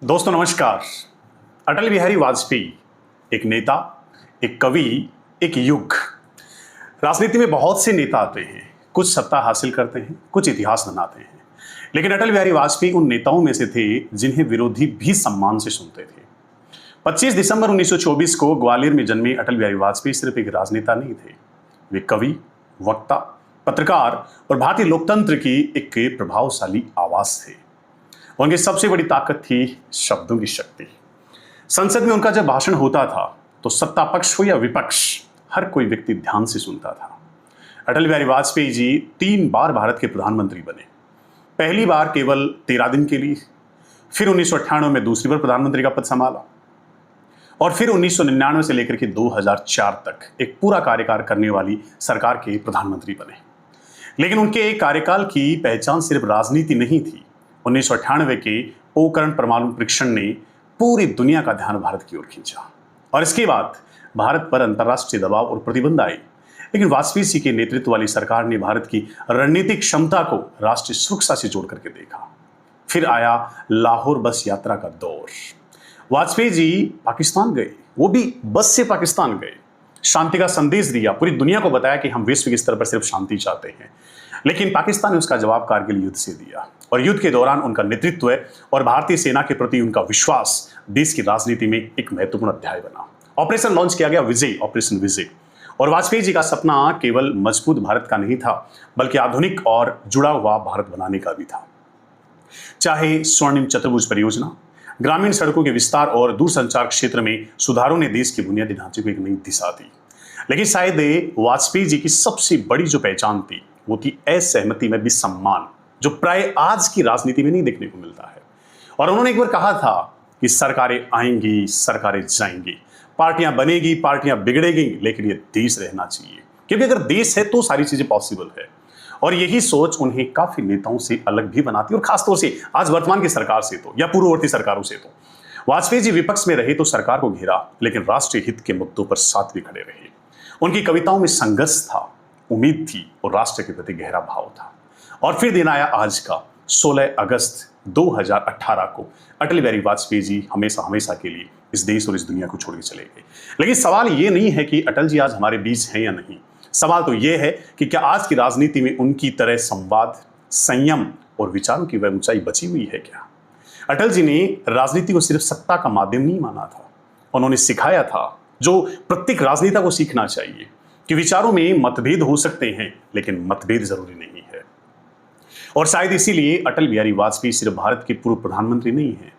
दोस्तों नमस्कार। अटल बिहारी वाजपेयी एक नेता, एक कवि, एक युग। राजनीति में बहुत से नेता आते हैं, कुछ सत्ता हासिल करते हैं, कुछ इतिहास बनाते हैं, लेकिन अटल बिहारी वाजपेयी उन नेताओं में से थे जिन्हें विरोधी भी सम्मान से सुनते थे। 25 दिसंबर 1924 को ग्वालियर में जन्मे अटल बिहारी वाजपेयी सिर्फ एक राजनेता नहीं थे, वे कवि, वक्ता, पत्रकार और भारतीय लोकतंत्र की एक प्रभावशाली आवाज थे। उनकी सबसे बड़ी ताकत थी शब्दों की शक्ति। संसद में उनका जब भाषण होता था तो सत्ता पक्ष हो या विपक्ष, हर कोई व्यक्ति ध्यान से सुनता था। अटल बिहारी वाजपेयी जी 3 बार भारत के प्रधानमंत्री बने। पहली बार केवल 13 दिन के लिए, फिर 1998 में दूसरी बार प्रधानमंत्री का पद संभाला और फिर 1999 से लेकर के 2004 तक एक पूरा कार्यकाल करने वाली सरकार के प्रधानमंत्री बने। लेकिन उनके कार्यकाल की पहचान सिर्फ राजनीति नहीं थी। 1998 के पोखरण परमाणु परीक्षण ने पूरी दुनिया का ध्यान भारत की ओर खींचा और इसके बाद भारत पर अंतर्राष्ट्रीय दबाव और प्रतिबंध आए। लेकिन वाजपेयी जी के नेतृत्व वाली सरकार ने भारत की रणनीतिक क्षमता को राष्ट्रीय सुरक्षा से जोड़ करके देखा। फिर आया लाहौर बस यात्रा का दौर। वाजपेयी जी पाकिस्तान गए, वो भी बस से पाकिस्तान गए, शांति का संदेश दिया, पूरी दुनिया को बताया कि हम वैश्विक स्तर पर सिर्फ शांति चाहते हैं। लेकिन पाकिस्तान ने उसका जवाब कारगिल युद्ध से दिया और युद्ध के दौरान उनका नेतृत्व और भारतीय सेना के प्रति उनका विश्वास देश की राजनीति में एक महत्वपूर्ण अध्याय बना। ऑपरेशन लॉन्च किया गया विजय, ऑपरेशन विजय। और वाजपेयी जी का सपना केवल मजबूत भारत का नहीं था, बल्कि आधुनिक और जुड़ा हुआ भारत बनाने का भी था। चाहे स्वर्णिम चतुर्भुज परियोजना, ग्रामीण सड़कों के विस्तार और दूरसंचार क्षेत्र में सुधारों ने देश के बुनियादी ढांचे को एक नई दिशा दी। लेकिन शायद वाजपेयी जी की सबसे बड़ी जो पहचान थी वो थी असहमति में भी सम्मान, जो प्राय आज की राजनीति में नहीं देखने को मिलता है। और उन्होंने एक बार कहा था कि सरकारें आएंगी, सरकारें जाएंगी, पार्टियां बनेगी, पार्टियां बिगड़ेगी, लेकिन ये देश रहना चाहिए, क्योंकि अगर देश है तो सारी चीजें पॉसिबल है। और यही सोच उन्हें काफी नेताओं से अलग भी बनाती है, और खासतौर से आज वर्तमान की सरकार से तो या पूर्ववर्ती सरकारों से तो। वाजपेयी जी विपक्ष में रहे तो सरकार को घेरा, लेकिन राष्ट्रीय हित के मुद्दों पर साथ भी खड़े रहे। उनकी कविताओं में संघर्ष था, उम्मीद थी और राष्ट्र के प्रति गहरा भाव था। और फिर दिन आया आज का 16 अगस्त 2018 को अटल बिहारी वाजपेयी जी हमेशा हमेशा के लिए इस देश और इस दुनिया को छोड़ के चले गए। लेकिन सवाल ये नहीं है कि अटल जी आज हमारे बीच हैं या नहीं, सवाल तो ये है कि क्या आज की राजनीति में उनकी तरह संवाद, संयम और विचारों की वह ऊंचाई बची हुई है क्या? अटल जी ने राजनीति को सिर्फ सत्ता का माध्यम नहीं माना था, उन्होंने सिखाया था जो प्रत्येक राजनेता को सीखना चाहिए कि विचारों में मतभेद हो सकते हैं, लेकिन मतभेद जरूरी नहीं है। और शायद इसीलिए अटल बिहारी वाजपेयी सिर्फ भारत के पूर्व प्रधानमंत्री नहीं है,